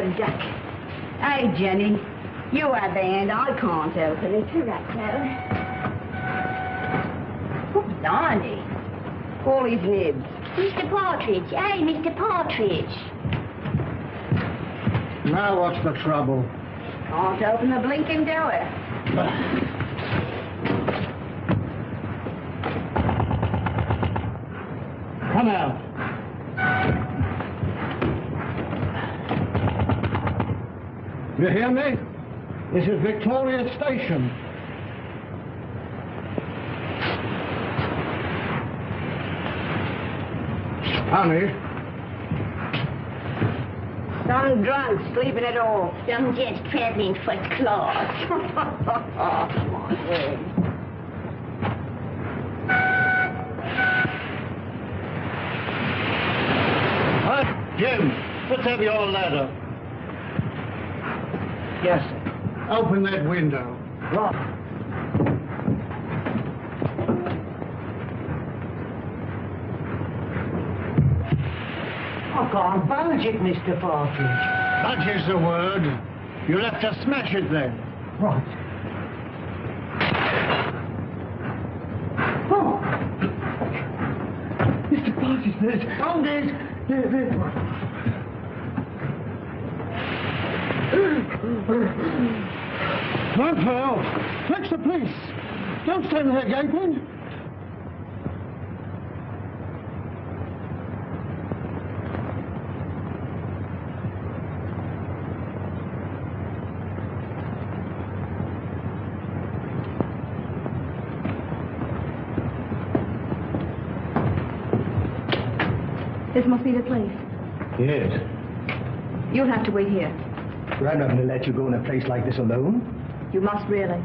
a duck. Hey, Jenny, you have the hand. I can't open it. You right, Clara. Who's Arnie? All his nibs. Mr. Partridge. Hey, Mr. Partridge. Now what's the trouble? Can't open the blinking door. Come out. You hear me? This is Victoria Station. Honey. Some drunk sleeping at all. Some just traveling first class. My word. Jim, let's have your ladder. Yes, sir. Open that window. Right. I can't budge it, Mr. Partridge. Budge is the word. You'll have to smash it then. Right. Oh! Mr. Partridge, there's... Oh, there's... Run for help. Fetch the police. Don't stand there gaping. This must be the place. Yes. You'll have to wait here. I'm not going to let you go in a place like this alone. You must really.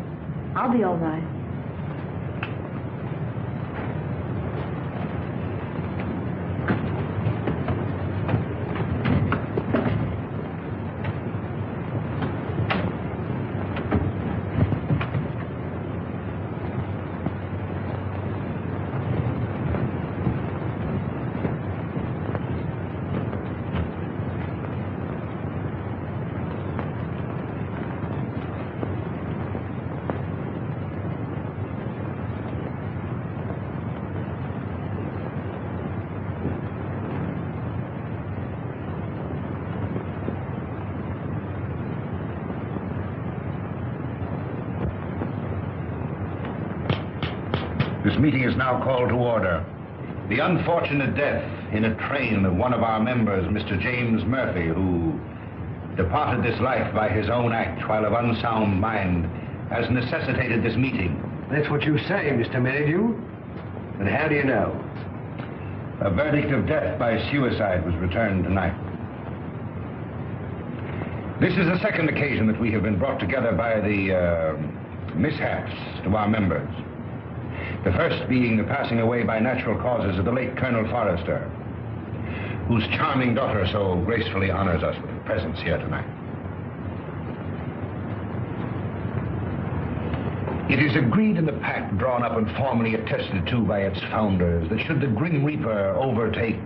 I'll be all right. This meeting is now called to order. The unfortunate death in a train of one of our members, Mr. James Murphy, who departed this life by his own act while of unsound mind, has necessitated this meeting. That's what you say, Mr. Merrydew. But how do you know? A verdict of death by suicide was returned tonight. This is the second occasion that we have been brought together by the mishaps to our members. The first being the passing away by natural causes of the late Colonel Forrester, whose charming daughter so gracefully honors us with her presence here tonight. It is agreed in the pact drawn up and formally attested to by its founders that should the Grim Reaper overtake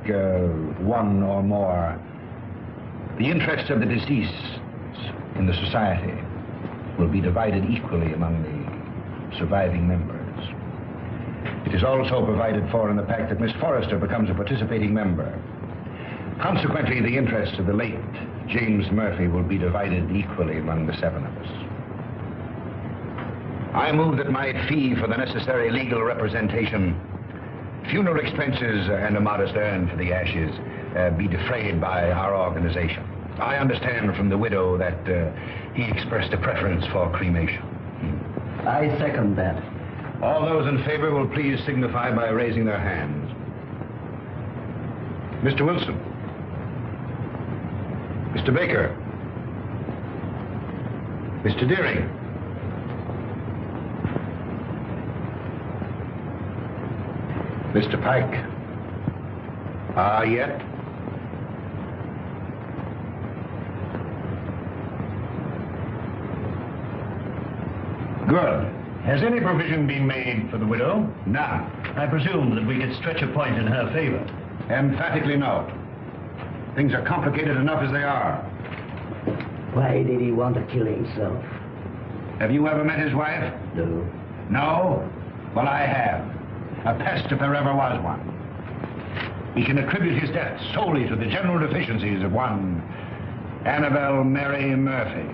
one or more, the interests of the deceased in the society will be divided equally among the surviving members. It is also provided for in the pact that Miss Forrester becomes a participating member. Consequently, the interests of the late James Murphy will be divided equally among the seven of us. I move that my fee for the necessary legal representation, funeral expenses, and a modest urn for the ashes be defrayed by our organization. I understand from the widow that he expressed a preference for cremation. I second that. All those in favor will please signify by raising their hands. Mr. Wilson. Mr. Baker. Mr. Dearing. Mr. Pike. Yet? Good. Has any provision been made for the widow? None. I presume that we could stretch a point in her favor. Emphatically no. Things are complicated enough as they are. Why did he want to kill himself? Have you ever met his wife? No. No? Well, I have. A pest if there ever was one. He can attribute his death solely to the general deficiencies of one Annabel Mary Murphy.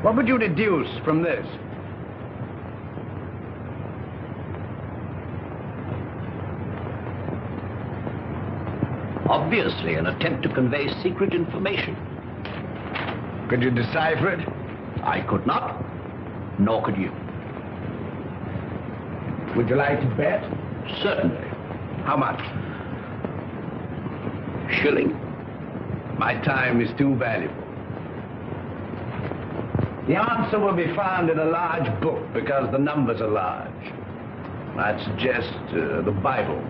What would you deduce from this? Obviously, an attempt to convey secret information. Could you decipher it? I could not, nor could you. Would you like to bet? Certainly. How much? Shilling. My time is too valuable. The answer will be found in a large book because the numbers are large. I'd suggest the Bible.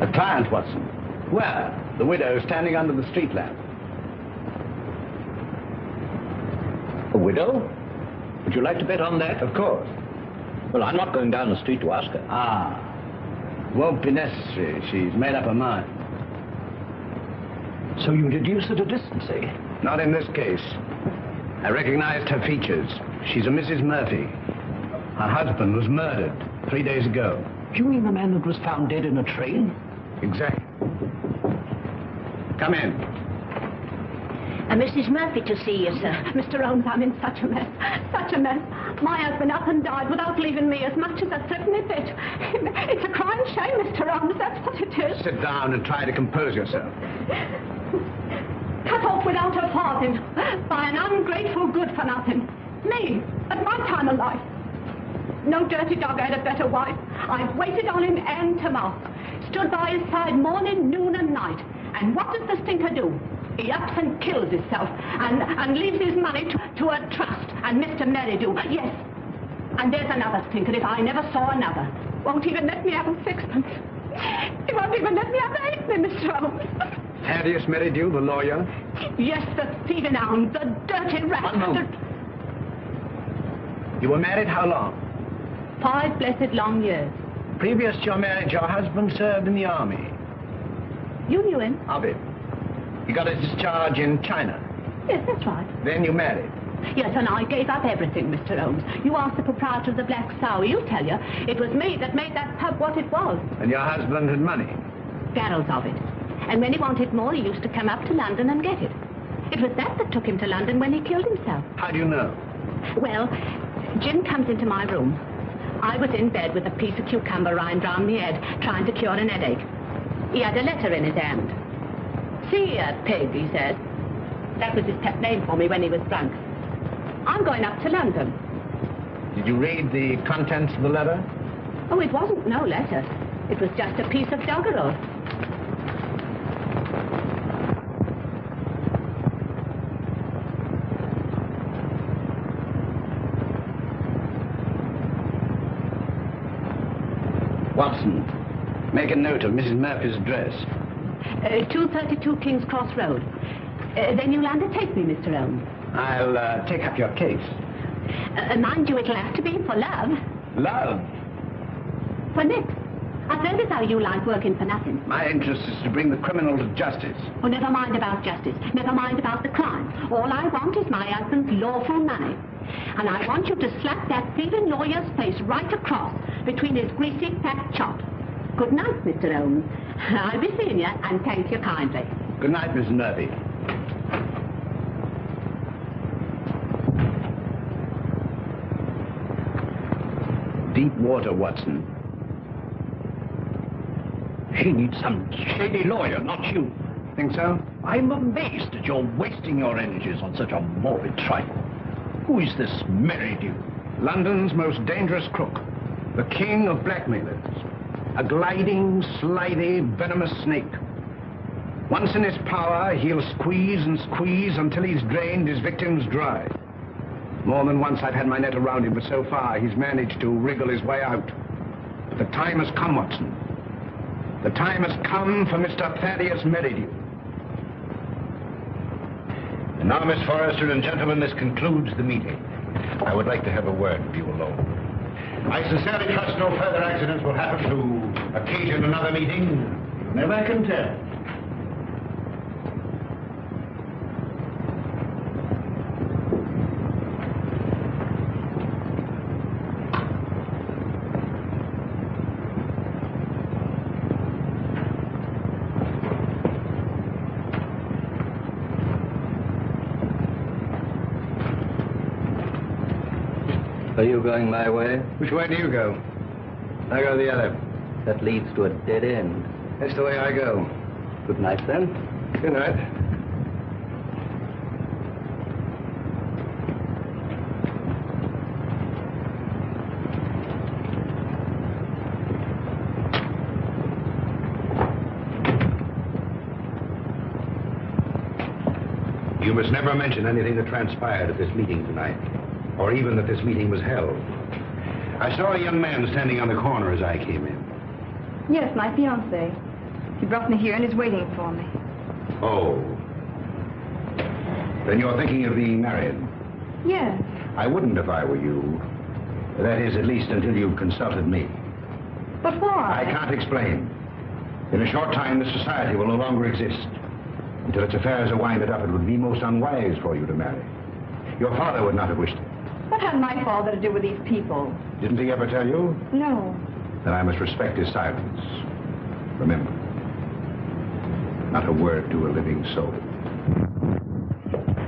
A client, Watson. Where? The widow standing under the street lamp. A widow? Would you like to bet on that? Of course. Well, I'm not going down the street to ask her. Ah. Won't be necessary. She's made up her mind. So you deduce at a distance, eh? Not in this case. I recognized her features. She's a Mrs. Murphy. Her husband was murdered 3 days ago. You mean the man that was found dead in a train? Exactly. Come in. Mrs. Murphy to see you, sir. Mr. Holmes, I'm in such a mess. Such a mess. My husband up and died without leaving me as much as a threepenny bit. It's a crying shame, Mr. Holmes. That's what it is. Sit down and try to compose yourself. Cut off without a farthing by an ungrateful good-for-nothing. Me, at my time of life. No dirty dog had a better wife. I've waited on him end to mouth. Stood by his side morning, noon and night. And what does the stinker do? He ups and kills himself and leaves his money to a trust. And Mr. Merrydew, yes. And there's another stinker if I never saw another. Won't even let me have a sixpence. He won't even let me have a halfpenny, Mr. Holmes. Thaddeus Merrydew, the lawyer? Yes, the thieving hound, the dirty rat. 1 moment. You were married how long? 5 blessed long years. Previous to your marriage, your husband served in the army. You knew him? Of it. He got his discharge in China. Yes, that's right. Then you married. Yes, and I gave up everything, Mr. Holmes. You asked the proprietor of the Black Sow. He'll tell you. It was me that made that pub what it was. And your husband had money. Barrels of it. And when he wanted more, he used to come up to London and get it. It was that took him to London when he killed himself. How do you know? Well, Jim comes into my room. I was in bed with a piece of cucumber rind round my head, trying to cure an headache. He had a letter in his hand. See here, pig, he said. That was his pet name for me when he was drunk. I'm going up to London. Did you read the contents of the letter? Oh, it wasn't no letter. It was just a piece of doggerel. Watson, make a note of Mrs. Murphy's address. 232 King's Cross Road. Then you'll undertake me, Mr. Holmes. I'll take up your case. Mind you, it'll have to be for love. Love? For Nick. I've heard as how you like working for nothing. My interest is to bring the criminal to justice. Oh, never mind about justice. Never mind about the crime. All I want is my husband's lawful money. And I want you to slap that thieving lawyer's face right across between his greasy fat chops. Good night, Mr. Holmes. I'll be seeing you, and thank you kindly. Good night, Mrs. Murphy. Deep water, Watson. She needs some shady lawyer, not you. Think so? I'm amazed that you're wasting your energies on such a morbid trifle. Who is this Merrydew? London's most dangerous crook. The king of blackmailers. A gliding, slithy, venomous snake. Once in his power, he'll squeeze and squeeze until he's drained his victims dry. More than once I've had my net around him, but so far he's managed to wriggle his way out. The time has come, Watson. The time has come for Mr. Thaddeus Merrydew. And now, Miss Forrester and gentlemen, this concludes the meeting. I would like to have a word with you alone. I sincerely trust no further accidents will happen to occasion another meeting. You never can tell. Are you going my way? Which way do you go? I go the other. That leads to a dead end. That's the way I go. Good night, then. Good night. You must never mention anything that transpired at this meeting tonight, or even that this meeting was held. I saw a young man standing on the corner as I came in. Yes, my fiancé. He brought me here and is waiting for me. Oh. Then you're thinking of being married? Yes. I wouldn't if I were you. That is, at least until you've consulted me. But why? I can't explain. In a short time, this society will no longer exist. Until its affairs are winded up, it would be most unwise for you to marry. Your father would not have wished it. What had my father to do with these people? Didn't he ever tell you? No. Then I must respect his silence. Remember, not a word to a living soul.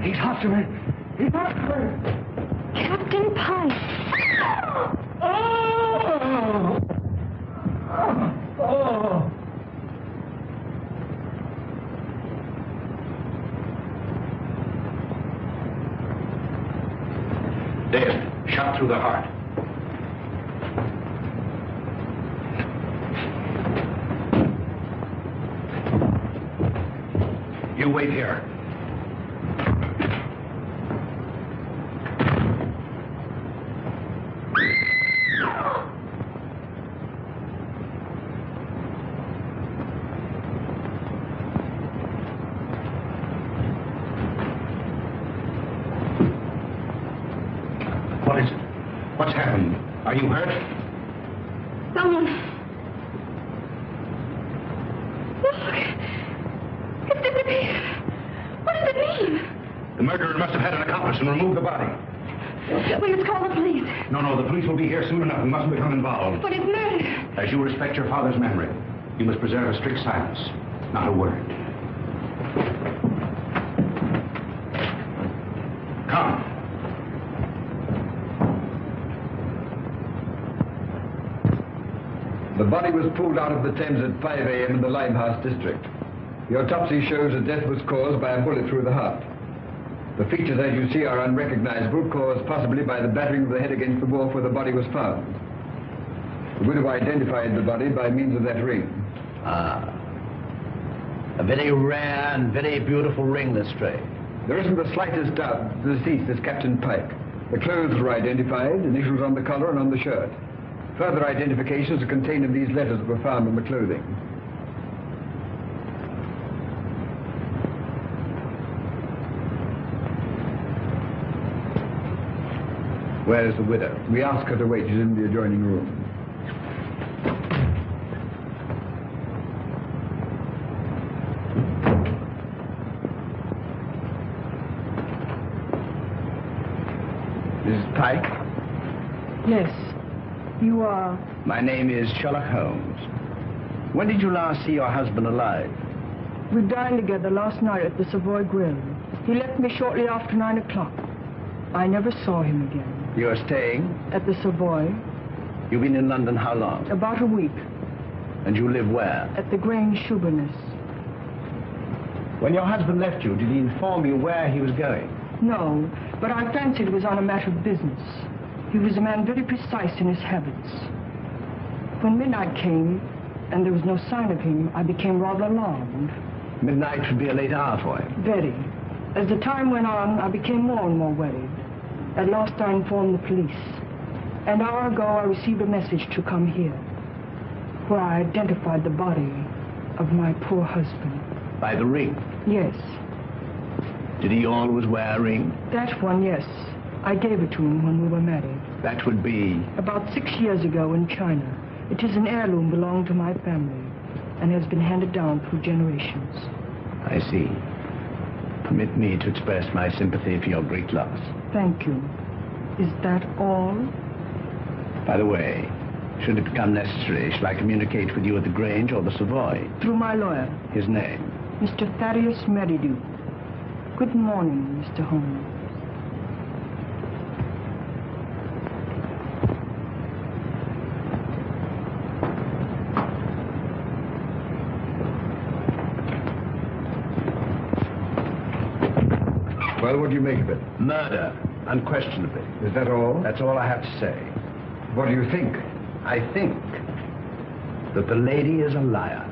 He's after me. He's after me. Captain Pike. Oh! Oh! Dead, shot through the heart. You wait here. What is it? What's happened? Are you hurt? Someone. Look. It's disappeared. What does it mean? The murderer must have had an accomplice and removed the body. We must call the police. No, the police will be here soon enough. We mustn't become involved. But it's murder. As you respect your father's memory, you must preserve a strict silence. Not a word. Come. The body was pulled out of the Thames at 5 a.m. in the Limehouse district. The autopsy shows that death was caused by a bullet through the heart. The features, as you see, are unrecognizable, caused possibly by the battering of the head against the wall where the body was found. The widow identified the body by means of that ring. Ah. A very rare and very beautiful ring, Lestrade. There isn't the slightest doubt the deceased is Captain Pike. The clothes were identified, initials on the collar and on the shirt. Further identifications are contained in these letters that were found in the clothing. Where is the widow? We asked her to wait. She's in the adjoining room. Mrs. Pike? Yes. You are? My name is Sherlock Holmes. When did you last see your husband alive? We dined together last night at the Savoy Grill. He left me shortly after 9 o'clock. I never saw him again. You are staying? At the Savoy. You've been in London how long? About a week. And you live where? At the Grange Shoeburness. When your husband left you, did he inform you where he was going? No, but I fancied it was on a matter of business. He was a man very precise in his habits. When midnight came, and there was no sign of him, I became rather alarmed. Midnight would be a late hour for him. Very. As the time went on, I became more and more worried. At last I informed the police. An hour ago, I received a message to come here. where I identified the body of my poor husband. By the ring? Yes. Did he always wear a ring? That one, yes. I gave it to him when we were married. That would be? About 6 years ago in China. It is an heirloom belonging to my family and has been handed down through generations. I see. Permit me to express my sympathy for your great loss. Thank you. Is that all? By the way, should it become necessary, shall I communicate with you at the Grange or the Savoy? Through my lawyer. His name? Mr. Thaddeus Merrydew. Good morning, Mr. Holmes. Well, what do you make of it? Murder, unquestionably. Is that all? That's all I have to say. What do you think? I think that the lady is a liar.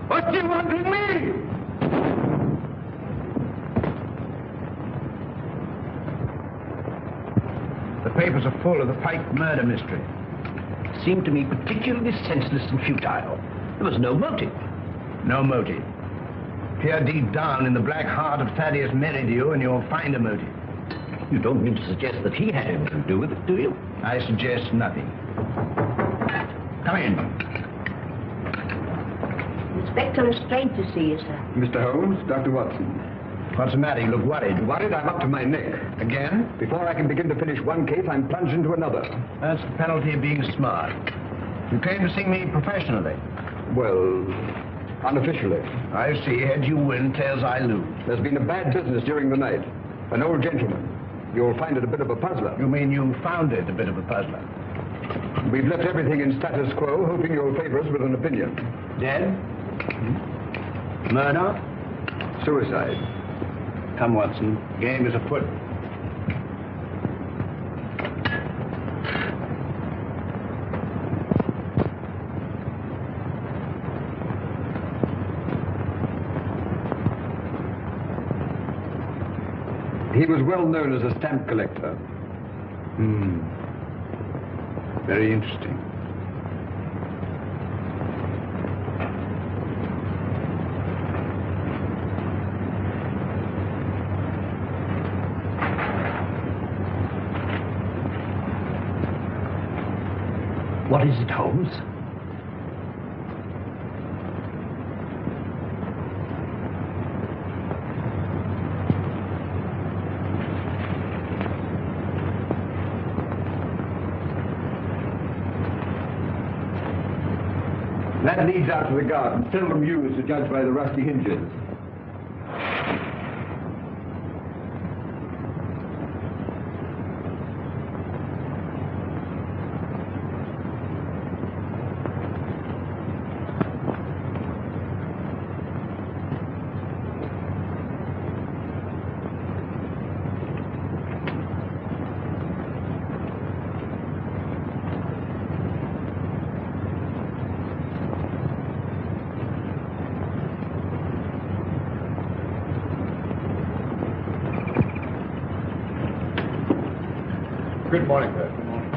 What do you want with me? The papers are full of the Pike murder mystery. It seemed to me particularly senseless and futile. There was no motive. No motive. Peer deep down in the black heart of Thaddeus Merrydew and you'll find a motive. You don't mean to suggest that he had anything to do with it, do you? I suggest nothing. Come in. Inspector is strange to see you, sir. Mr. Holmes, Dr. Watson. What's the matter? You look worried. Worried? I'm up to my neck. Again? Before I can begin to finish one case, I'm plunged into another. That's the penalty of being smart. You came to see me professionally. Well, unofficially. I see. Heads you win, tails I lose. There's been a bad business during the night. An old gentleman. You'll find it a bit of a puzzler. You mean you found it a bit of a puzzler? We've left everything in status quo, hoping you'll favor us with an opinion. Dead? Murder? Suicide. Come, Watson. Game is afoot. He was well known as a stamp collector. Very interesting. What is it, Holmes? That leads out to the garden, seldom used to judge by the rusty hinges. Good morning, Bert. Good morning.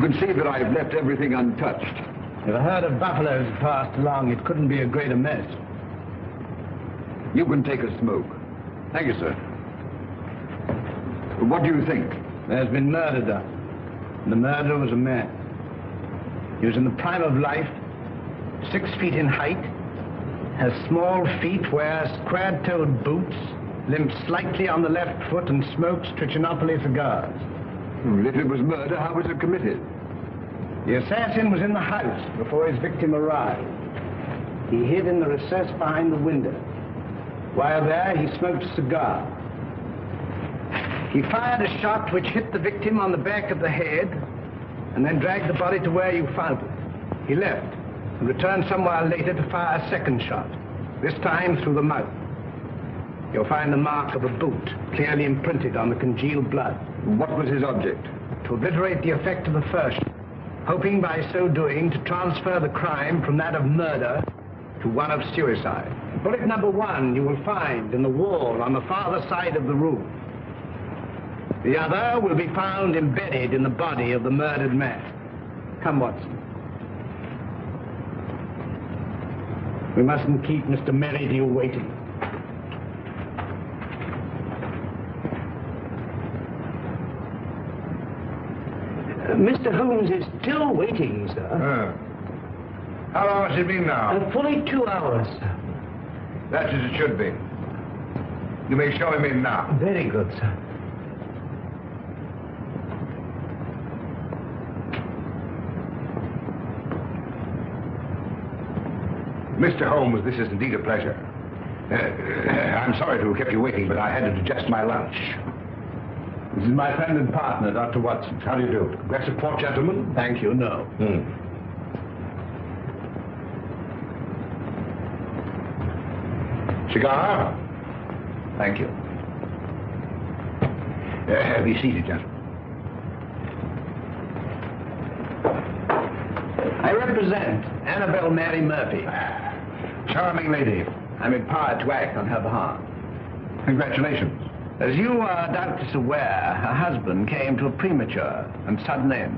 can see that I've left everything untouched. If a herd of buffaloes had passed along, it couldn't be a greater mess. You can take a smoke. Thank you, sir. What do you think? There's been murder done. And the murderer was a man. He was in the prime of life, 6 feet in height, has small feet, wears square-toed boots, limps slightly on the left foot, and smokes Trichinopoly cigars. Well, if it was murder, how was it committed? The assassin was in the house before his victim arrived. He hid in the recess behind the window. While there, he smoked a cigar. He fired a shot which hit the victim on the back of the head and then dragged the body to where you found it. He left and returned some while later to fire a second shot, this time through the mouth. You'll find the mark of a boot clearly imprinted on the congealed blood. What was his object? To obliterate the effect of the first, hoping by so doing to transfer the crime from that of murder to one of suicide. Bullet number 1 you will find in the wall on the farther side of the room. The other will be found embedded in the body of the murdered man. Come, Watson. We mustn't keep Mr. Merrydew waiting. Mr. Holmes is still waiting, sir. How long has it been now? Fully 2 hours, sir. That's as it should be. You may show him in now. Very good, sir. Mr. Holmes, this is indeed a pleasure. I'm sorry to have kept you waiting, but I had to digest my lunch. This is my friend and partner, Dr. Watson. How do you do? Glass of port, gentlemen? Thank you, no. Cigar? Thank you. Be seated, gentlemen. I represent Annabelle Mary Murphy. Charming lady. I'm empowered to act on her behalf. Congratulations. As you are doubtless aware, her husband came to a premature and sudden end.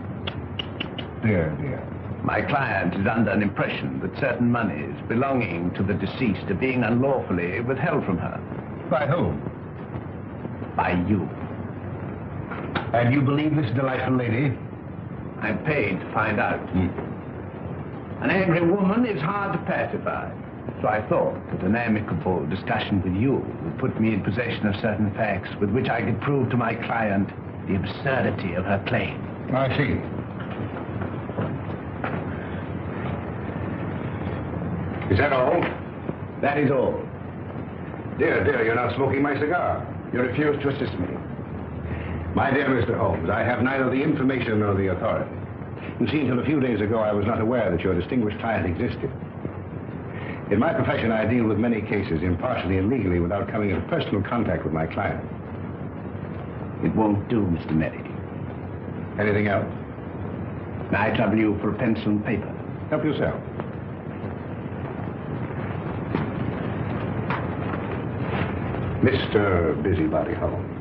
Dear, dear. My client is under an impression that certain monies belonging to the deceased are being unlawfully withheld from her. By whom? By you. And you believe this delightful lady? I'm paid to find out. An angry woman is hard to pacify. So I thought that an amicable discussion with you would put me in possession of certain facts with which I could prove to my client the absurdity of her claim. I see. Is that all? That is all. Dear, dear, you're not smoking my cigar. You refuse to assist me. My dear Mr. Holmes, I have neither the information nor the authority. You see, until a few days ago, I was not aware that your distinguished client existed. In my profession, I deal with many cases, impartially and legally, without coming into personal contact with my client. It won't do, Mr. Merrydew. Anything else? May I trouble you for a pencil and paper? Help yourself. Mr. Busybody Holmes.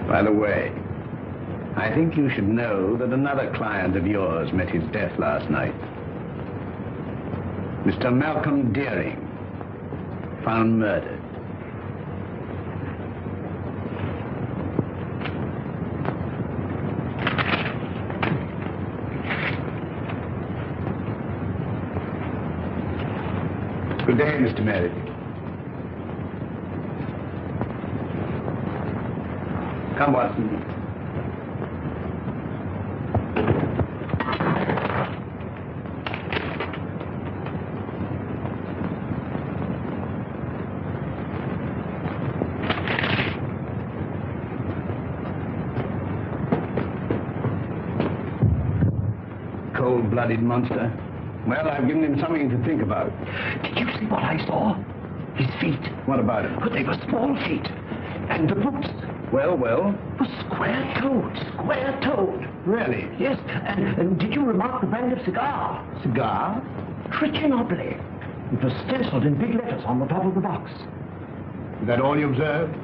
By the way, I think you should know that another client of yours met his death last night. Mr. Malcom Dearing, found murdered. Good day, Mr. Merrydew. Come, Watson. Cold-blooded monster. Well, I've given him something to think about. Did you see what I saw? His feet. What about it? But they were small feet. And the boots. Well? Was square-toed. Really? Yes, and did you remark the brand of cigar? Cigar? Trichinopoly. It was stenciled in big letters on the top of the box. Is that all you observed?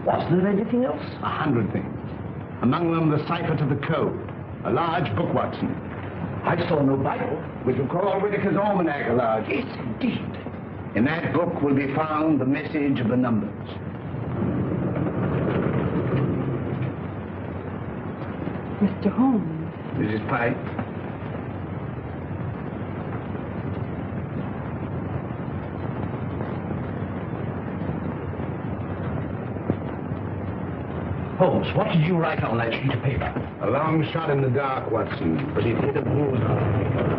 Was there anything else? 100 things. Among them, the cipher to the code. A large book, Watson. I saw no Bible. Which will call Whitaker's Almanac a large. Yes, indeed. In that book will be found the message of the numbers. Mr. Holmes. Mrs. Pike? Holmes, what did you write on that sheet of paper? A long shot in the dark, Watson, but it hit a bullseye.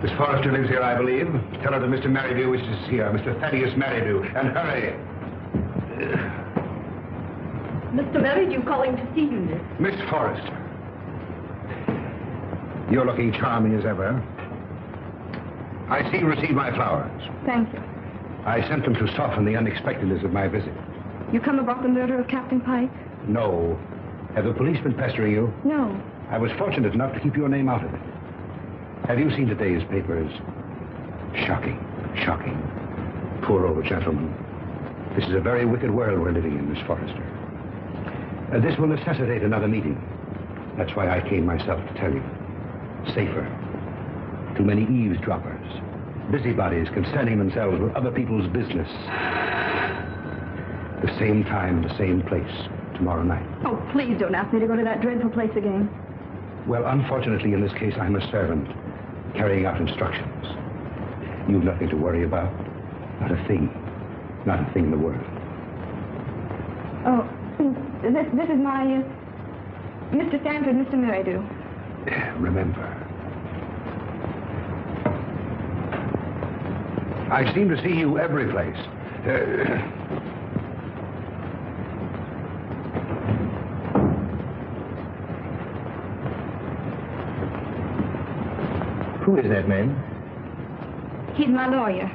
Miss Forrester lives here, I believe. Tell her that Mr. Merrydew wishes to see her, Mr. Thaddeus Merrydew, and hurry. Mr. Merrydew calling to see you, miss. Miss Forrester. You're looking charming as ever. I see you received my flowers. Thank you. I sent them to soften the unexpectedness of my visit. You come about the murder of Captain Pike? No. Have the police been pestering you? No. I was fortunate enough to keep your name out of it. Have you seen today's papers? Shocking. Shocking. Poor old gentleman. This is a very wicked world we're living in, Miss Forrester. This will necessitate another meeting. That's why I came myself to tell you. Safer. Too many eavesdroppers. Busybodies concerning themselves with other people's business. The same time, the same place, tomorrow night. Oh, please don't ask me to go to that dreadful place again. Well, unfortunately, in this case, I'm a servant, carrying out instructions. You've nothing to worry about. Not a thing. Not a thing in the world. Oh, this is my, Mr. Stanford, Mr. Merrydew. Remember. I seem to see you every place. Who is that man? He's my lawyer.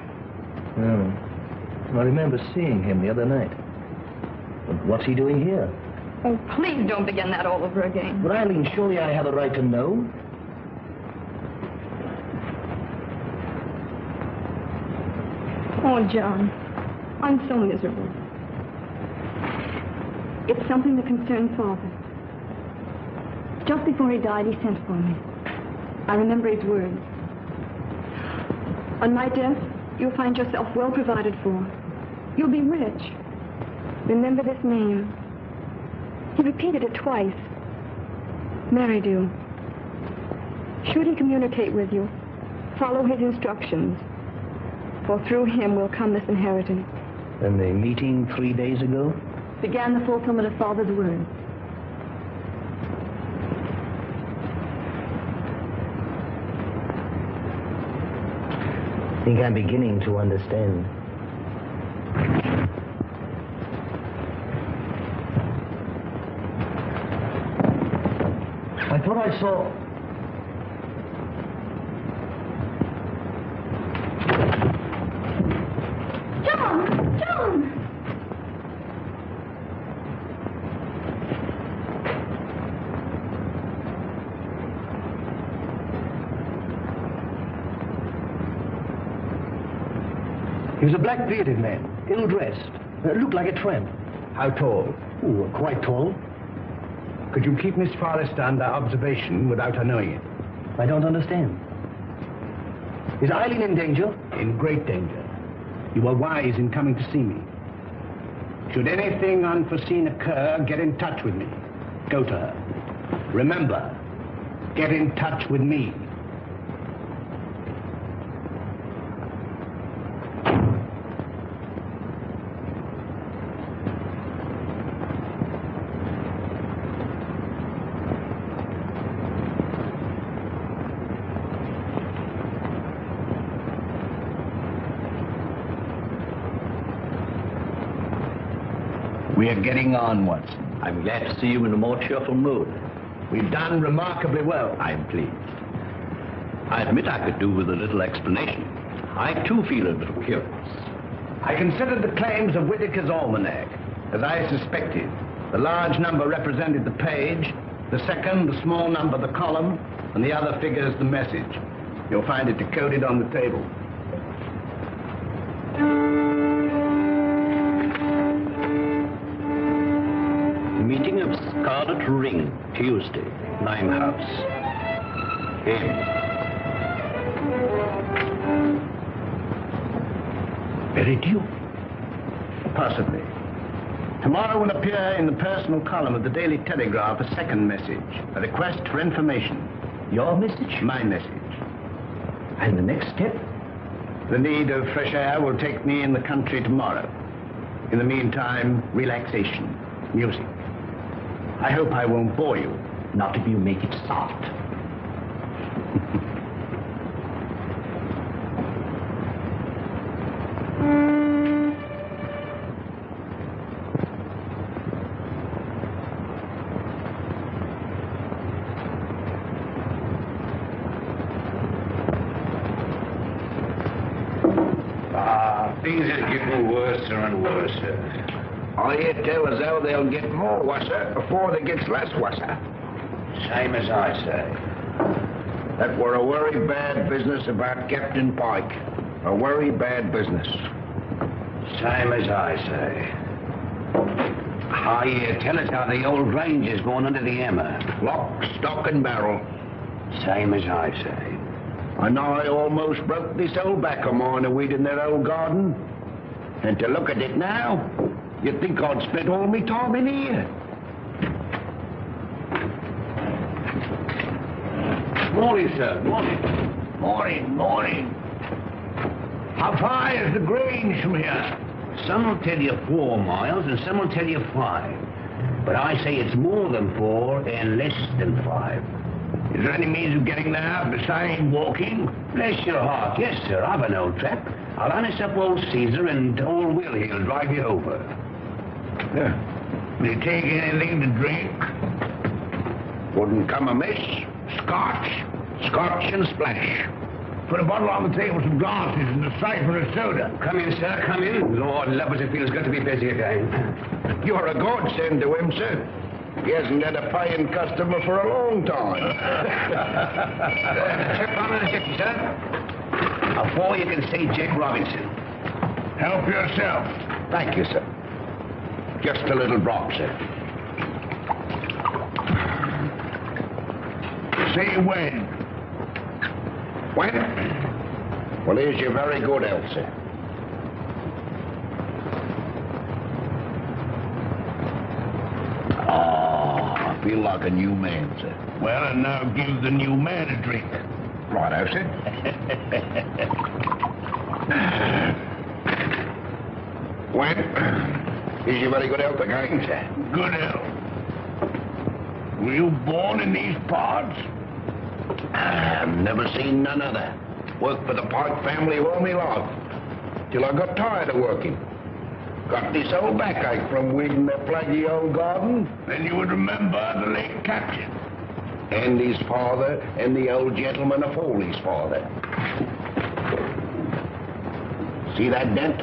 Oh. I remember seeing him the other night. But what's he doing here? Oh, please don't begin that all over again. But Eileen, surely I have a right to know. Oh, John, I'm so miserable. It's something that concerns Father. Just before he died, he sent for me. I remember his words. On my death, you'll find yourself well provided for. You'll be rich. Remember this name. He repeated it twice. Merrydew. Should he communicate with you, follow his instructions, for through him will come this inheritance. And the meeting 3 days ago? Began the fulfillment of Father's words. I think I'm beginning to understand. I thought I saw... John! John! He was a black-bearded man, ill-dressed, looked like a tramp. How tall? Oh, quite tall. Could you keep Miss Forrester under observation without her knowing it? I don't understand. Is Eileen in danger? In great danger. You were wise in coming to see me. Should anything unforeseen occur, get in touch with me. Go to her. Remember, get in touch with me. We are getting on, Watson. I'm glad to see you in a more cheerful mood. We've done remarkably well. I'm pleased. I admit I could do with a little explanation. I, too, feel a little curious. I considered the claims of Whitaker's almanac. As I suspected, the large number represented the page, the second, the small number, the column, and the other figures, the message. You'll find it decoded on the table. Meeting of Scarlet Ring, Tuesday, Limehouse. M. Merrydew? Possibly. Tomorrow will appear in the personal column of the Daily Telegraph a second message, a request for information. Your message? My message. And the next step? The need of fresh air will take me in the country tomorrow. In the meantime, relaxation, music. I hope I won't bore you. Not if you make it soft. Things are getting worse and worse. I hear tell as how they'll get more worser before they gets less worser. Same as I say. That were a very bad business about Captain Pike. A very bad business. Same as I say. I hear tell us how the old range is going under the hammer. Lock, stock, and barrel. Same as I say. And I almost broke this old back of mine a weed in that old garden. And to look at it now, you'd think I'd spent all my time in here. Morning, sir. Morning. Morning. How far is the Grange from here? Some will tell you 4 miles and some will tell you 5. But I say it's more than 4 and less than 5. Is there any means of getting there besides walking? Bless your heart, yes, sir. I've an old trap. I'll harness up old Caesar and old Will he'll drive you over. Will you take anything to drink? Wouldn't come amiss. Scotch and splash. Put a bottle on the table, some glasses, and a siphon of soda. Come in, sir, come in. Lord love us, it feels good to be busy again. You're a godsend to him, sir. He hasn't had a paying customer for a long time. Trip on a hip, sir. Before you can see Jack Robinson. Help yourself. Thank you, sir. Just a little drop, sir. See when? When? Well, here's your very good health, sir. I feel like a new man, sir. Well, and now give the new man a drink. Righto, sir. When? Is your very good health again, sir? Good health. Were you born in these parts? I've never seen none other. Worked for the Pike family all my life. Till I got tired of working. Got this old backache from weeding that plaggy old garden. Then you would remember the late captain. And his father, and the old gentleman of Foley's father. See that dent?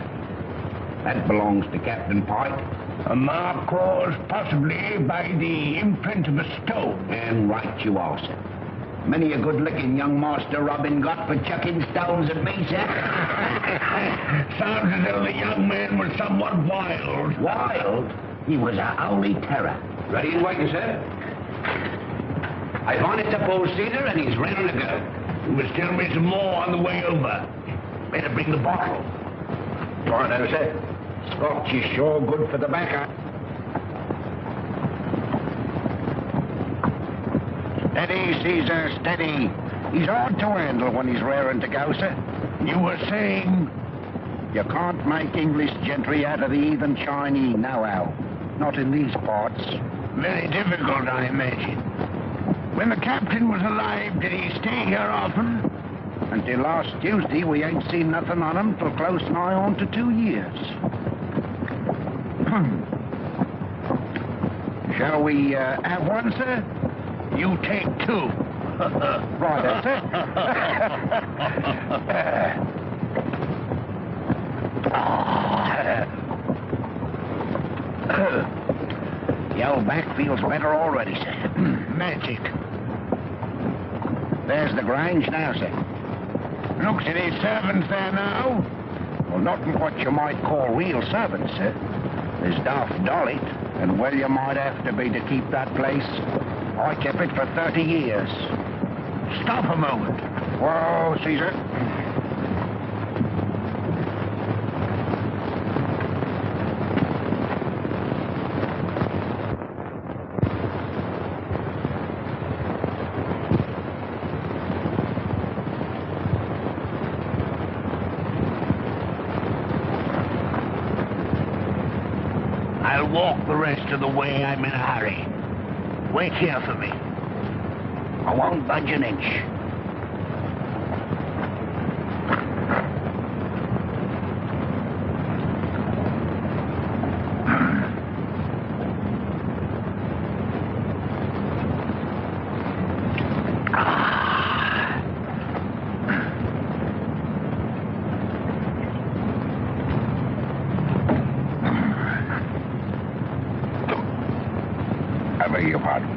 That belongs to Captain Pike. A mark caused possibly by the imprint of a stone. And right you are, sir. Many a good-looking young Master Robin got for chucking stones at me, sir. Sounds as though the young man was somewhat wild. Wild? He was a holy terror. Ready and waiting, sir. I've harnessed up old Caesar and he's ready to go. You must tell me some more on the way over. Better bring the bottle. Righto, sir. Scotch is sure good for the backer. Steady, Caesar, steady. He's hard to handle when he's raring to go, sir. You were saying? You can't make English gentry out of the heathen Chinese now-how. Not in these parts. Very difficult, I imagine. When the captain was alive, did he stay here often? Until last Tuesday, we ain't seen nothing on him for close nigh on to 2 years. Shall we have one, sir? You take 2. Right, that's it. better already, sir. Magic. There's the Grange now, sir. Looks at his servants there now. Well, not what you might call real servants, sir. There's Daft Dolly, and well you might have to be to keep that place. I kept it for 30 years. Stop a moment. Whoa, Caesar. I'll walk the rest of the way. I'm in a hurry. Wait here for me. I won't budge an inch. I beg your pardon.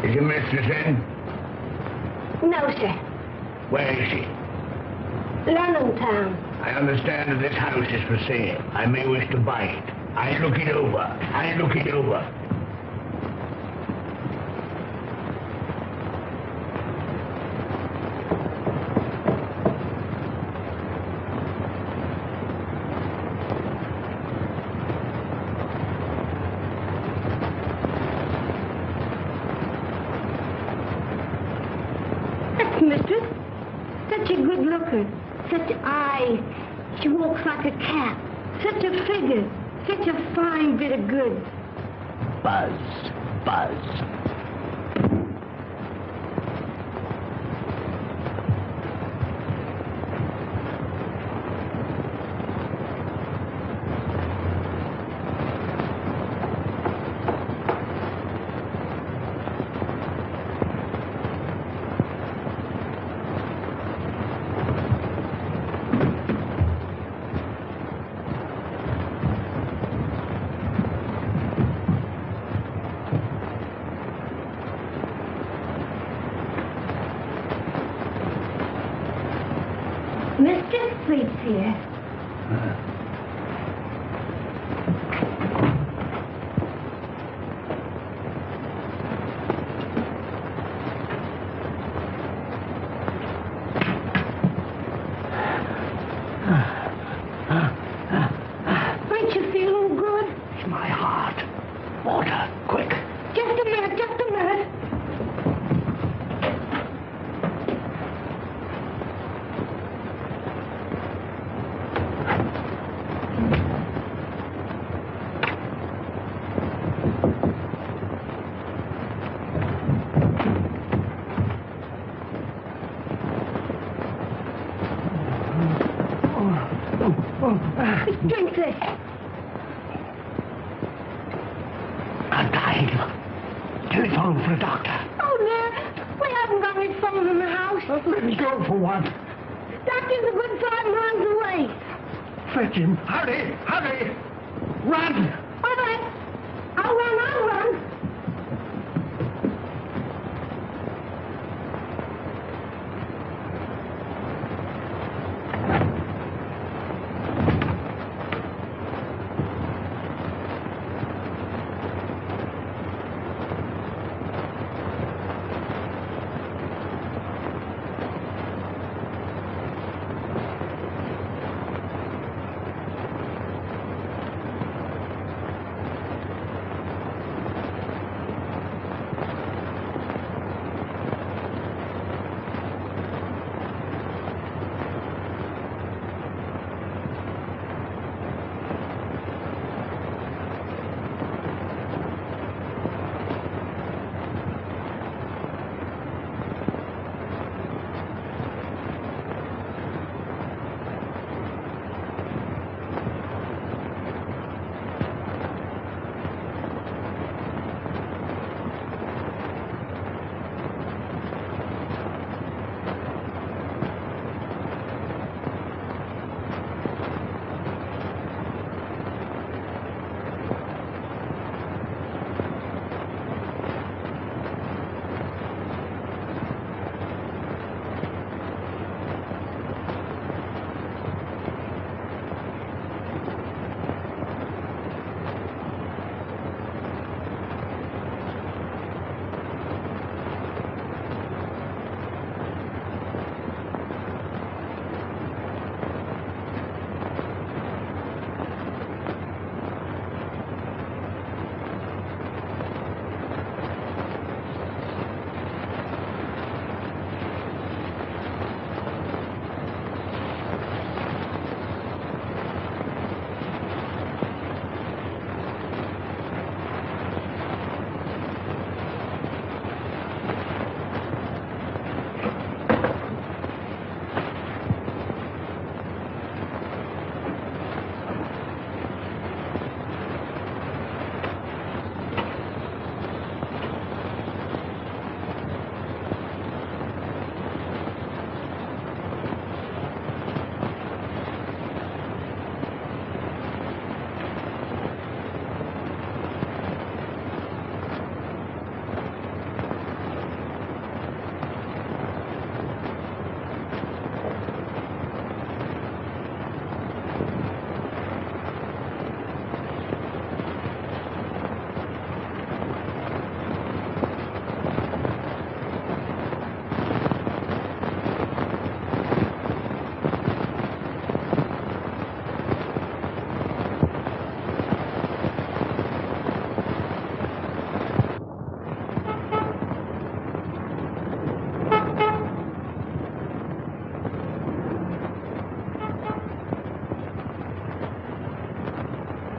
Is your mistress in? No, sir. Where is she? London town. I understand that this house is for sale. I may wish to buy it. I look it over. I look it over. That's mistress. Such a good looker. Such eyes. She walks like a cat. Such a figure. Such a fine bit of goods. Buzz. Buzz. Mistress sleeps here. Ain't you feeling good? It's my heart. Water, quick. Just a minute, just a minute. Drink this. I'm dying. Telephone for a doctor. Oh, no. We haven't got any phone in the house. Let me go for one. Doctor's a good 5 miles away. Fetch him. Hurry, hurry. Run. All right. I'll run, I'll run.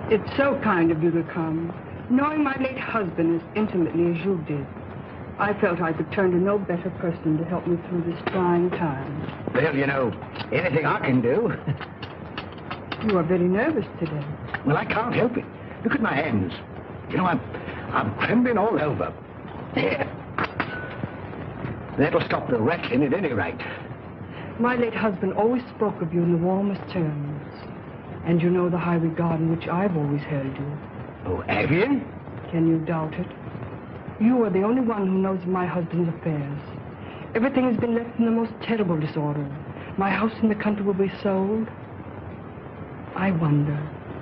It's so kind of you to come. Knowing my late husband as intimately as you did, I felt I could turn to no better person to help me through this trying time. Well, you know, anything I can do. You are very nervous today. Well, I can't help it. Look at my hands. You know, I'm trembling all over. There. That'll stop the rattling at any rate. My late husband always spoke of you in the warmest terms. And you know the high regard in which I've always held you. Oh, have you? Can you doubt it? You are the only one who knows my husband's affairs. Everything has been left in the most terrible disorder. My house in the country will be sold. I wonder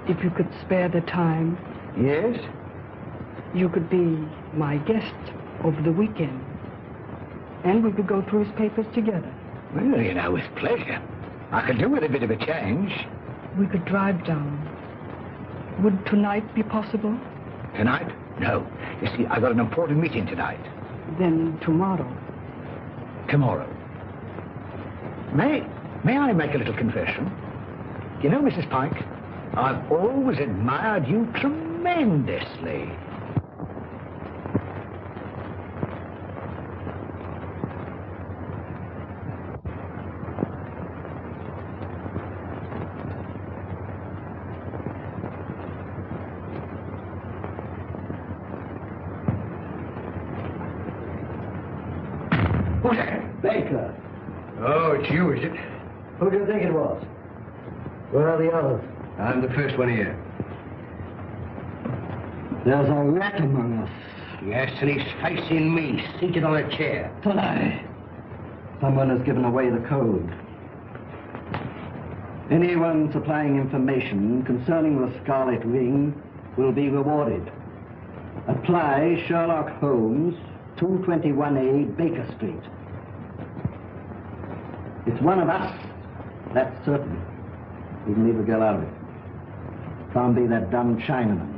if you could spare the time. Yes? You could be my guest over the weekend. And we could go through his papers together. Well, you know, with pleasure. I could do with a bit of a change. We could drive down. Would tonight be possible? Tonight? No. You see, I've got an important meeting tonight. Then tomorrow. Tomorrow. May I make a little confession? You know, Mrs. Pike, I've always admired you tremendously. Who's that? Baker. Oh, it's you, is it? Who do you think it was? Where are the others? I'm the first one here. There's a rat among us. Yes, and he's facing me, seated on a chair. Aye. Someone has given away the code. Anyone supplying information concerning the Scarlet Ring will be rewarded. Apply Sherlock Holmes, 221A Baker Street. It's one of us, that's certain. We can leave the girl out of it. Can't be that dumb Chinaman.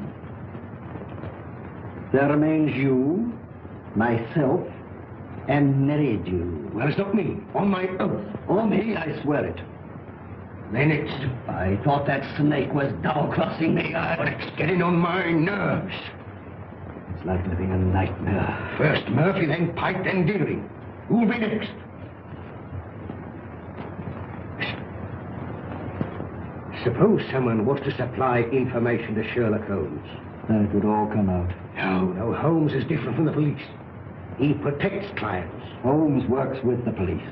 There remains you, myself, and Merrydew. Well, it's not me, on my oath. On me, I swear it. Then it's... I thought that snake was double-crossing me. But it's getting on my nerves. It's like living a nightmare. First Murphy, then Pike, then Dearing. Who'll be next? Suppose someone was to supply information to Sherlock Holmes. Then it would all come out. No, Holmes is different from the police. He protects clients. Holmes works with the police.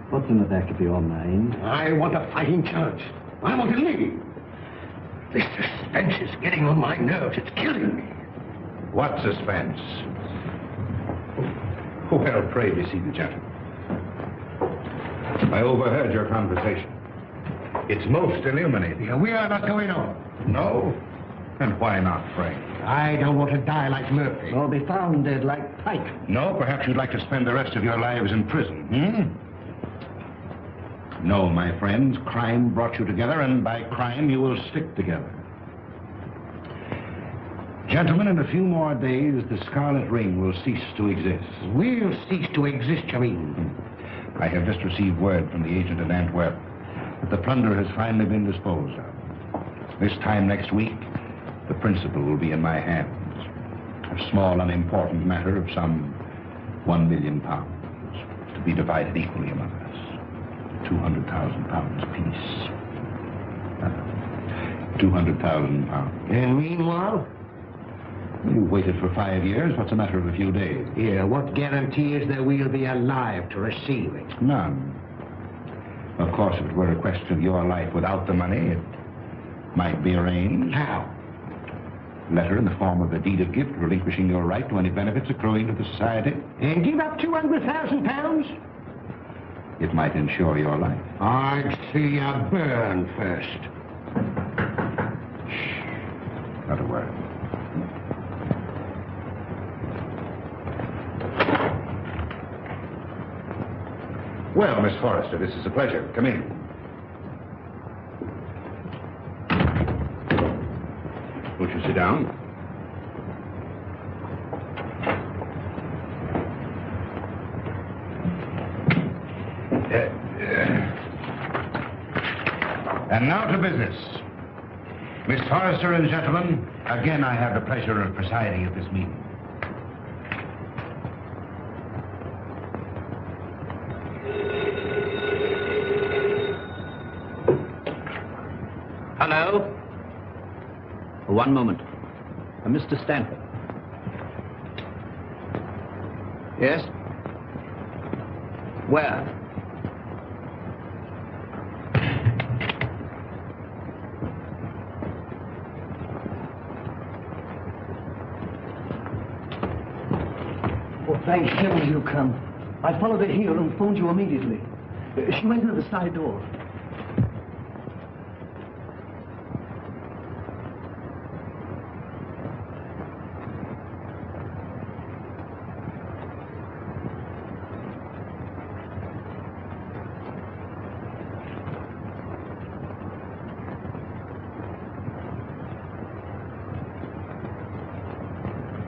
What's in the back of your mind? I want a fighting chance. I want to leave. This suspense is getting on my nerves. It's killing me. What suspense? Well, pray be seated, gentlemen. I overheard your conversation. It's most illuminating. Yeah, we are not going on. No? And why not, pray? I don't want to die like Murphy. Or be found dead like Pike. No, perhaps you'd like to spend the rest of your lives in prison, No, my friends, crime brought you together, and by crime you will stick together. Gentlemen, in a few more days, the Scarlet Ring will cease to exist. We'll cease to exist, you mean? I have just received word from the agent in Antwerp that the plunder has finally been disposed of. This time next week, the principal will be in my hands. A small, unimportant matter of some £1 million, to be divided equally among us. £200,000 apiece. £200,000. And meanwhile? You waited for 5 years. What's a matter of a few days? Yeah, what guarantee is there we'll be alive to receive it? None. Of course, if it were a question of your life without the money, it might be arranged. How? Letter in the form of a deed of gift relinquishing your right to any benefits accruing to the society. And give up £200,000? It might ensure your life. I'd see you burn first. Shh. Not a word. Well, Miss Forrester, this is a pleasure. Come in. Won't you sit down? And now to business. Miss Forrester and gentlemen, again I have the pleasure of presiding at this meeting. Hello? One moment. Mr. Stanford. Yes? Where? Oh, thank heaven you come. I followed her here and phoned you immediately. She went through the side door.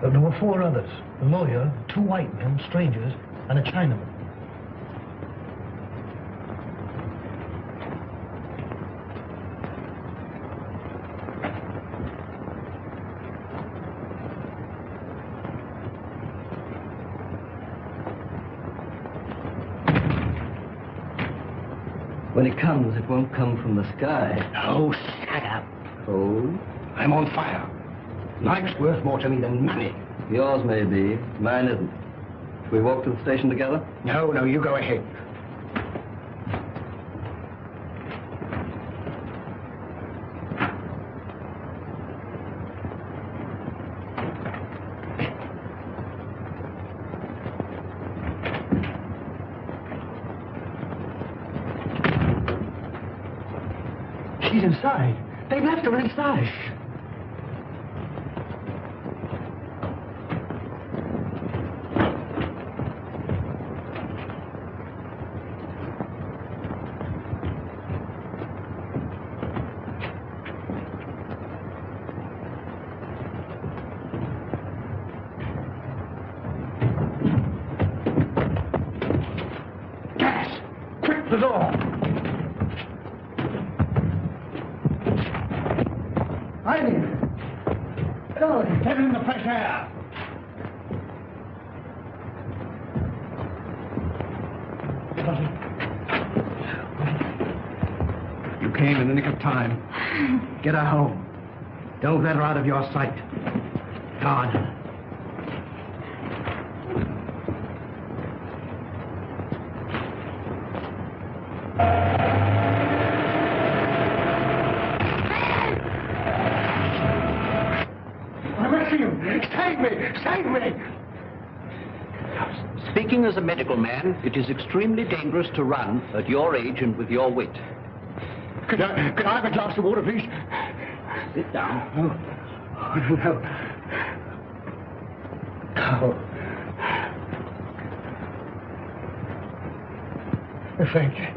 There were 4 others. A lawyer, 2 white men, strangers, and a Chinaman. When it comes, it won't come from the sky. Oh, shut up. Oh? I'm on fire. Life's worth more to me than money. Yours may be. Mine isn't. Shall we walk to the station together? No, you go ahead. She's inside. They've left her inside. Gas! Quick, the door! Eileen! Darling, get in the fresh air! You came in the nick of time. Get her home. Don't let her out of your sight. God. Save me! Speaking as a medical man, it is extremely dangerous to run at your age and with your wit. Could I have a glass of water, please? Sit down. Oh, no. Oh. Thank you.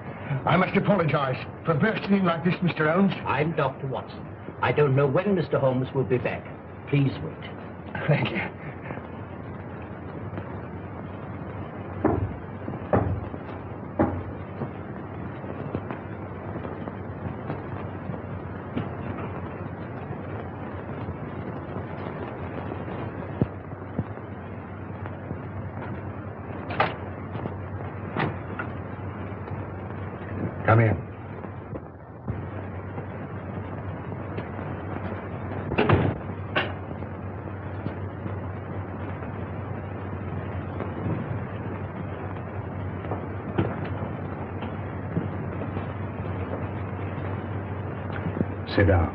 I must apologize for bursting in like this, Mr. Holmes. I'm Dr. Watson. I don't know when Mr. Holmes will be back. Please wait. Thank you. Come in. Sit down.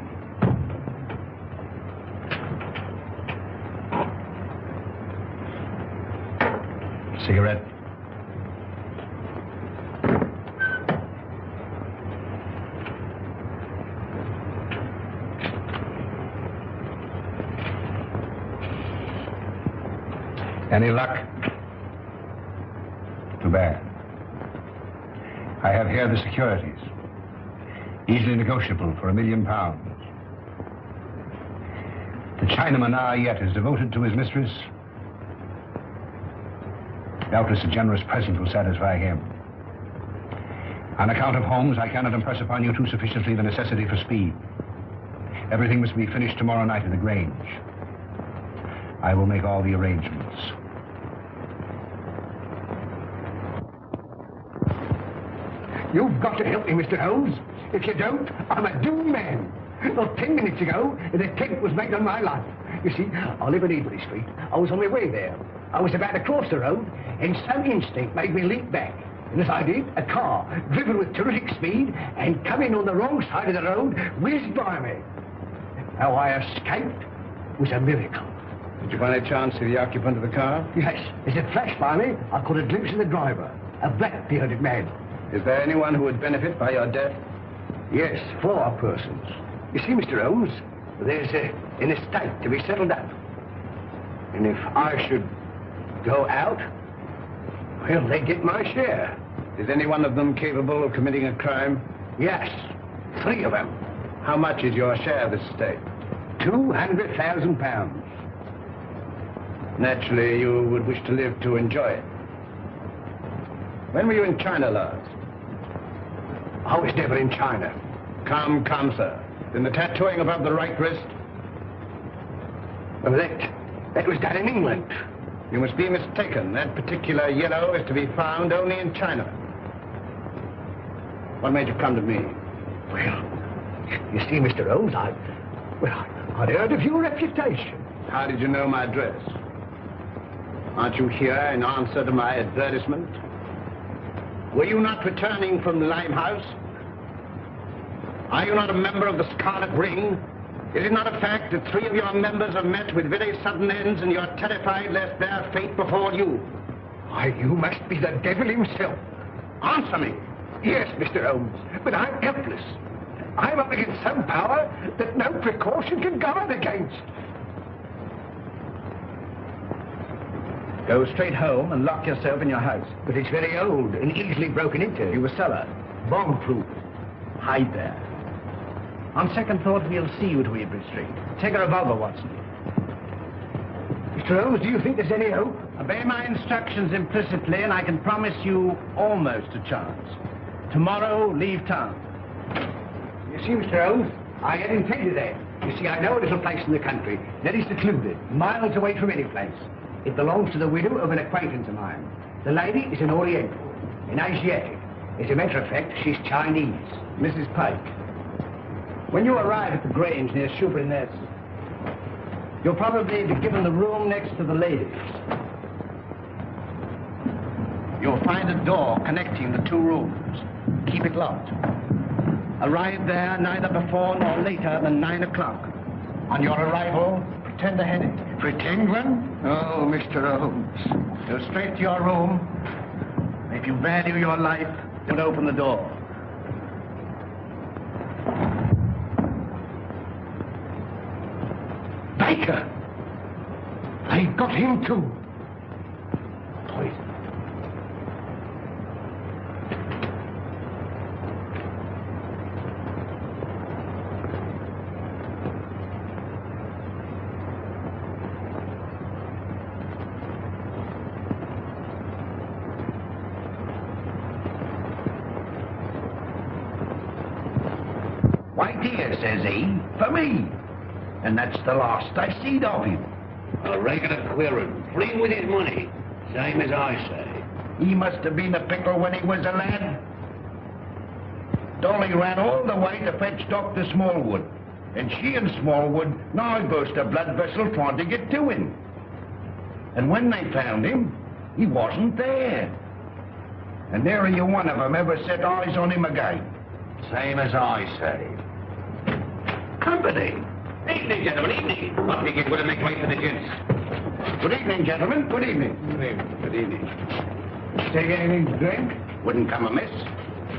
Cigarette? Any luck? Too bad. I have here the securities. Easily negotiable for £1 million. The Chinaman yet is devoted to his mistress. Doubtless a generous present will satisfy him. On account of Holmes, I cannot impress upon you too sufficiently the necessity for speed. Everything must be finished tomorrow night at the Grange. I will make all the arrangements. You've got to help me, Mr. Holmes. If you don't, I'm a doomed man. Well, 10 minutes ago, an attempt was made on my life. You see, I live in Ebury Street. I was on my way there. I was about to cross the road, and some instinct made me leap back. And as I did, a car, driven with terrific speed and coming on the wrong side of the road, whizzed by me. How I escaped was a miracle. Did you by any chance see the occupant of the car? Yes, as it flashed by me, I caught a glimpse of the driver, a black-bearded man. Is there anyone who would benefit by your death? Yes, 4 persons. You see, Mr. Holmes, there's an estate to be settled up. And if I should go out, well, they get my share. Is any one of them capable of committing a crime? Yes, 3 of them. How much is your share of this estate? £200,000. Naturally, you would wish to live to enjoy it. When were you in China last? I was never in China. Come, sir. Then the tattooing above the right wrist? Well, that was done in England. You must be mistaken. That particular yellow is to be found only in China. What made you come to me? Well, you see, Mr. Holmes, I'd heard of your reputation. How did you know my address? Aren't you here in answer to my advertisement? Were you not returning from the Limehouse? Are you not a member of the Scarlet Ring? Is it not a fact that 3 of your members have met with very sudden ends and you're terrified lest their fate befall you? Why, you must be the devil himself. Answer me. Yes, Mr. Holmes, but I'm helpless. I'm up against some power that no precaution can guard against. Go straight home and lock yourself in your house. But it's very old and easily broken into. You a cellar. Bomb-proof. Hide there. On second thought, we'll see you to Ebury Street. Take a revolver, Watson. Mr. Holmes, do you think there's any hope? Obey my instructions implicitly, and I can promise you almost a chance. Tomorrow, leave town. You see, Mr. Holmes, I had intended that. You see, I know a little place in the country that is secluded, miles away from any place. It belongs to the widow of an acquaintance of mine. The lady is an Oriental, an Asiatic. As a matter of fact, she's Chinese. Mrs. Pike, when you arrive at the Grange near Shoebury, you'll probably be given the room next to the ladies. You'll find a door connecting the 2 rooms. Keep it locked. Arrive there neither before nor later than 9 o'clock. On your arrival, pretend a headache. Pretend one? Oh, Mr. Holmes. Go straight to your room. If you value your life, don't open the door. Baker! They got him too. Poison. Why, dear, says he, for me. And that's the last I seed of him. A regular queerin', free with his money, same as I say. He must have been a pickle when he was a lad. Dolly ran all the way to fetch Dr. Smallwood. And she and Smallwood now burst a blood vessel trying to get to him. And when they found him, he wasn't there. And nary a one of them ever set eyes on him again. Same as I say. Company. Evening, gentlemen, evening. I think it would make way for the gents. Good evening, gentlemen. Good evening. Good evening. Good evening. Take anything to drink? Wouldn't come amiss.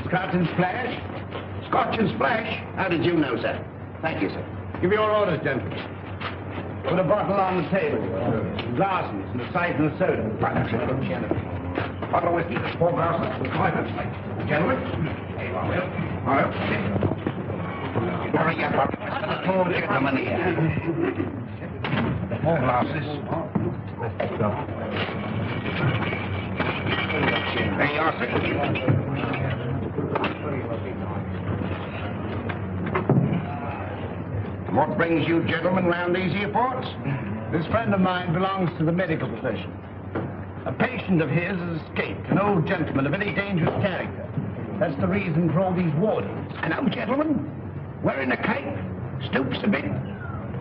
Scotch and splash? Scotch and splash? How did you know, sir? Thank you, sir. Give your orders, gentlemen. Put a bottle on the table. Glasses and a siphon of soda. Bottle of whiskey, 4 glasses, 5 of slate. Gentlemen? All right. Hurry up, four gentlemen here. 4 glasses. There you are, sir. What brings you gentlemen round these here parts? This friend of mine belongs to the medical profession. A patient of his has escaped, an old gentleman of very dangerous character. That's the reason for all these wardens. An old gentleman? Wearing a cape? Stoops a bit?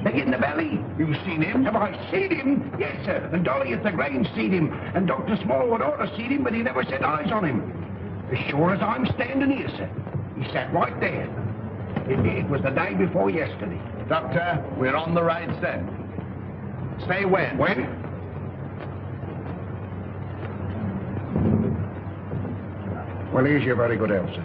Big in the belly? You've seen him? Have I seen him? Yes, sir. And Dolly at the Grange seen him. And Dr. Smallwood ought to seen him, but he never set eyes on him. As sure as I'm standing here, sir. He sat right there. It was the day before yesterday. Doctor, we're on the right scent. Say when. When? Well, here's your very good health, sir.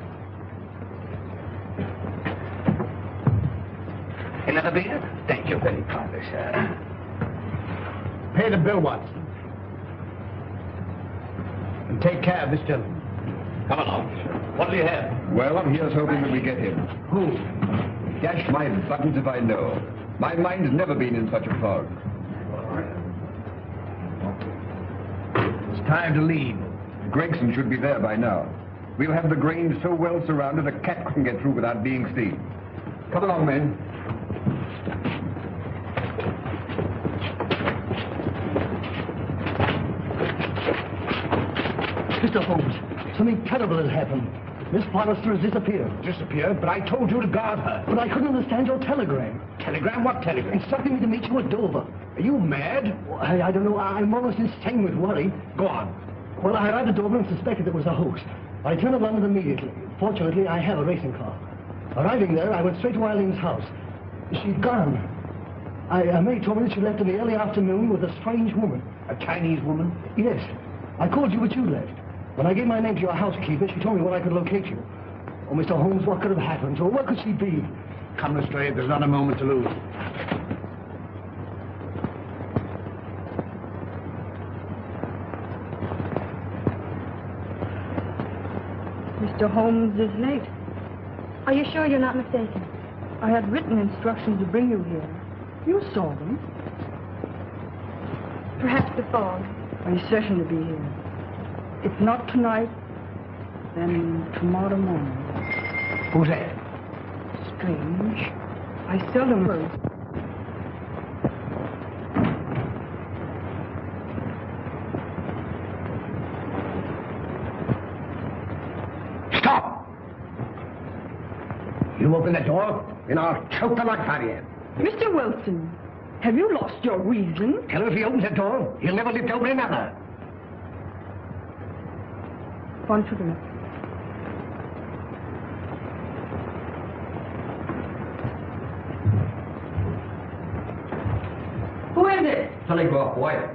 Another beer? Thank you very kindly, sir. Pay the bill, Watson. And take care of this gentleman. Come along. What do you have? Well, I'm here's hoping that we get him. Who? Dash my buttons if I know. My mind's never been in such a fog. It's time to leave. Gregson should be there by now. We'll have the Grange so well surrounded a cat couldn't get through without being seen. Come along, men. Mr. Holmes, something terrible has happened. Miss Forrester has disappeared. Disappeared? But I told you to guard her. But I couldn't understand your telegram. Telegram? What telegram? Instructing me to meet you at Dover. Are you mad? I don't know. I'm almost insane with worry. Go on. Well, I arrived at Dover and suspected it was a hoax. I returned to London immediately. Fortunately, I have a racing car. Arriving there, I went straight to Eileen's house. She'd gone. May told me that she left in the early afternoon with a strange woman. A Chinese woman? Yes. I called you, but you left. When I gave my name to your housekeeper, she told me where I could locate you. Oh, Mr. Holmes, what could have happened to her? Where could she be? Come, Lestrade, there's not a moment to lose. Mr. Holmes is late. Are you sure you're not mistaken? I had written instructions to bring you here. You saw them. Perhaps the fog. I certain to be here. If not tonight, then tomorrow morning. Who's that? Strange. I seldom heard. Stop! You open the door, and I'll choke the life out of you. Mr. Wilson, have you lost your reason? Tell him if he opens the door, he'll never live to open another. One to the left. Who is it? Telegraph, boy.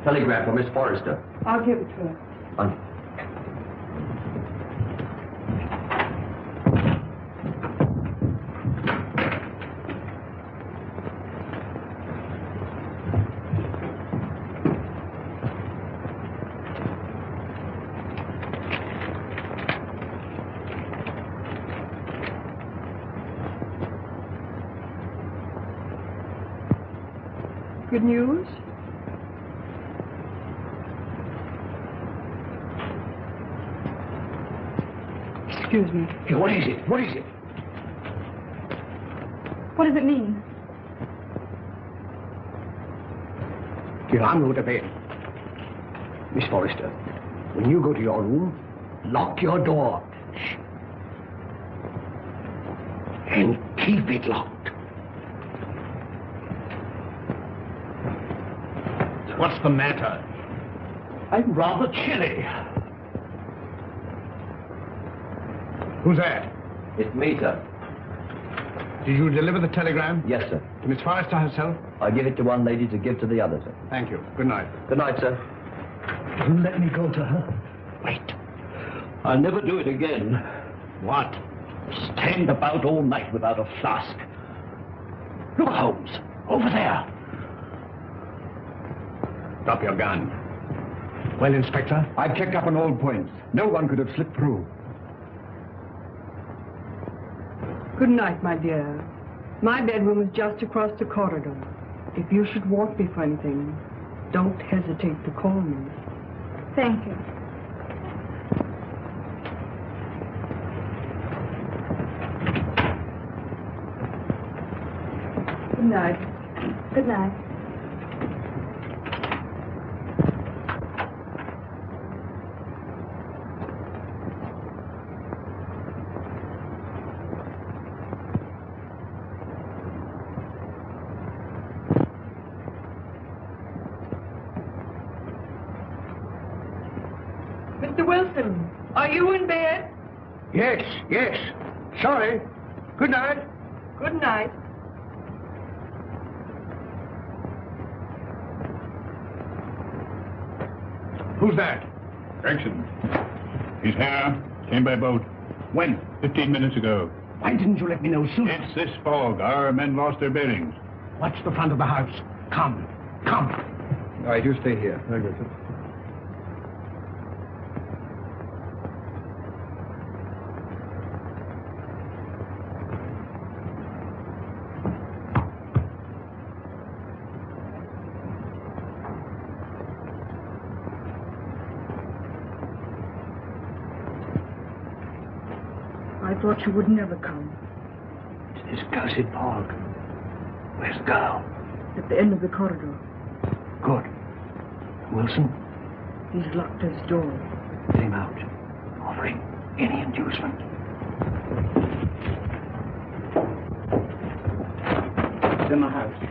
Telegram for Miss Forrester. I'll give it to her. Good news? Excuse me. Hey, what is it? What is it? What does it mean? Here, I'm going to bed. Miss Forrester, when you go to your room, lock your door. Shh. And keep it locked. What's the matter? I'm rather chilly. Who's that? It's me, sir. Did you deliver the telegram? Yes, sir. To Miss Forrester herself? I give it to one lady to give to the other, sir. Thank you. Good night. Good night, sir. You let me go to her. Wait. I'll never do it again. What? Stand about all night without a flask. Look, Holmes. Over there. Drop your gun. Well, Inspector? I checked up on all points. No one could have slipped through. Good night, my dear. My bedroom is just across the corridor. If you should want me for anything, don't hesitate to call me. Thank you. night. Good night. Mr. Wilson, are you in bed? Yes, yes. Sorry. Good night. Good night. Who's that? Gregson. He's here. Came by boat. When? 15 minutes ago. Why didn't you let me know sooner? It's this fog. Our men lost their bearings. Watch the front of the house. Come. Come. All right, you stay here. Very good, sir. I thought you would never come. It's this cursed fog. Where's the girl? At the end of the corridor. Good. Wilson? He's locked his door. Let him out. Offering any inducement. It's in the house.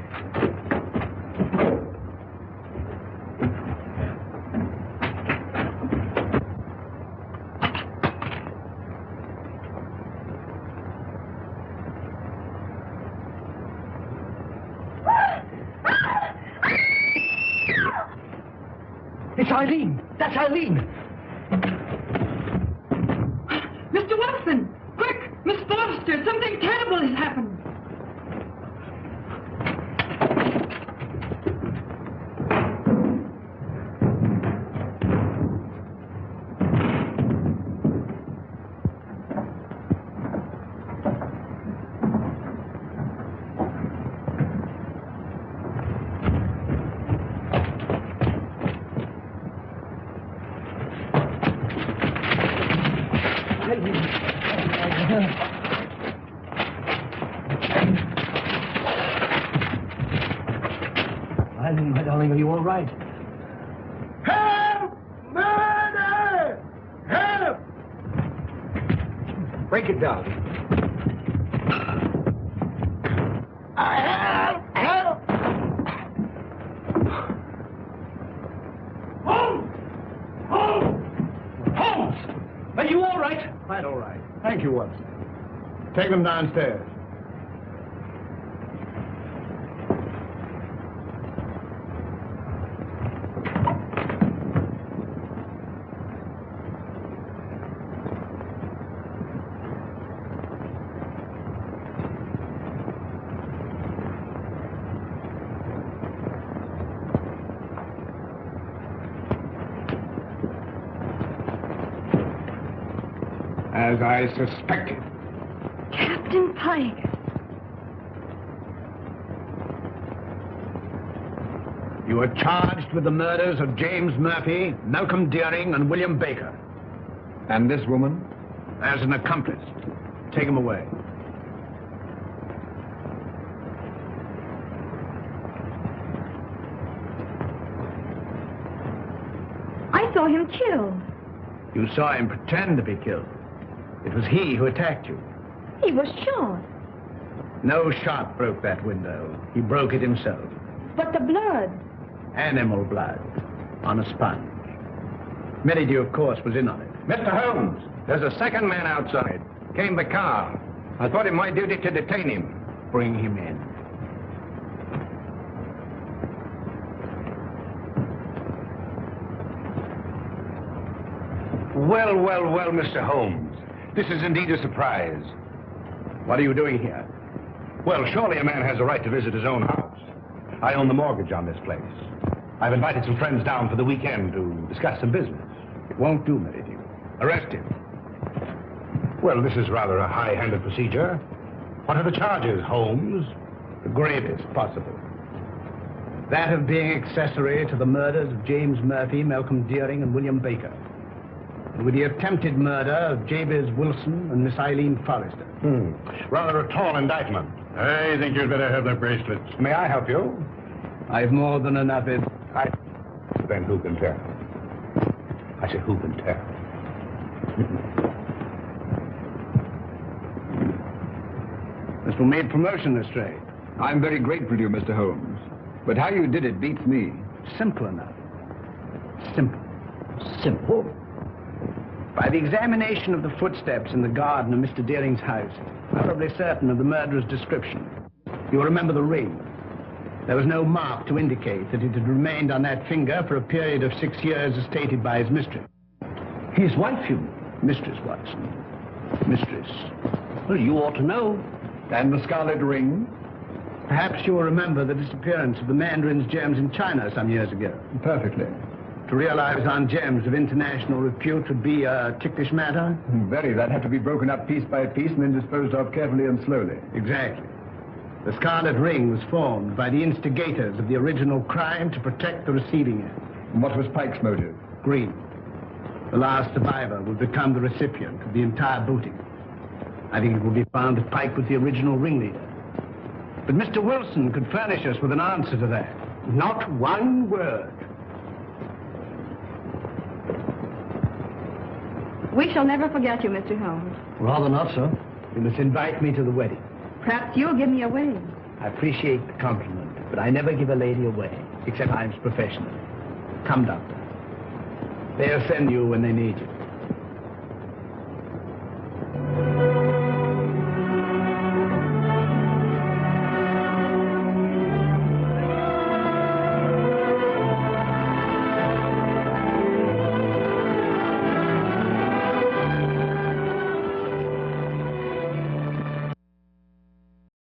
It's Eileen! That's Eileen! Mr. Wilson! Quick! Miss Forrester! Something terrible has happened! Eileen, my darling, are you all right? Help! Murder! Help! Break it down. Help! Help! Holmes! Holmes! Holmes! Are you all right? Quite all right. Thank you, Watson. Take them downstairs. As I suspected. Captain Pike. You are charged with the murders of James Murphy, Malcom Dearing, and William Baker. And this woman? As an accomplice. Take him away. I saw him killed. You saw him pretend to be killed. It was he who attacked you. He was shot. No shot broke that window. He broke it himself. But the blood. Animal blood. On a sponge. Merrydew, of course, was in on it. Mr. Holmes, there's a second man outside. Came the car. I thought it my duty to detain him. Bring him in. Well, well, well, Mr. Holmes. This is indeed a surprise. What are you doing here? Well, surely a man has a right to visit his own house. I own the mortgage on this place. I've invited some friends down for the weekend to discuss some business. It won't do, Merrydew. Arrest him. Well, this is rather a high-handed procedure. What are the charges, Holmes? The gravest possible. That of being accessory to the murders of James Murphy, Malcom Dearing, and William Baker. with the attempted murder of Jabez Wilson and Miss Eileen Forrester. Rather a tall indictment. I think you'd better have the bracelets. May I help you? I've more than enough Then who can tell? I said, who can tell? This will make promotion, Lestrade. I'm very grateful to you, Mr. Holmes. But how you did it beats me. Simple enough. Simple. Simple. By the examination of the footsteps in the garden of Mr. Dearing's house, I'm probably certain of the murderer's description. You'll remember the ring. There was no mark to indicate that it had remained on that finger for a period of 6 years as stated by his mistress. His wife, you mean? Mistress Watson. Mistress. Well, you ought to know. And the scarlet ring? Perhaps you'll remember the disappearance of the mandarin's gems in China some years ago. Perfectly. To realize on gems of international repute would be a ticklish matter? Very. That'd have to be broken up piece by piece and then disposed of carefully and slowly. Exactly. The scarlet ring was formed by the instigators of the original crime to protect the receiving end. And what was Pike's motive? Greed. The last survivor will become the recipient of the entire booty. I think it will be found that Pike was the original ringleader. But Mr. Wilson could furnish us with an answer to that. Not one word. We shall never forget you, Mr. Holmes. Rather not, sir. You must invite me to the wedding. Perhaps you'll give me away. I appreciate the compliment, but I never give a lady away, except I'm professional. Come, Doctor. They'll send you when they need you.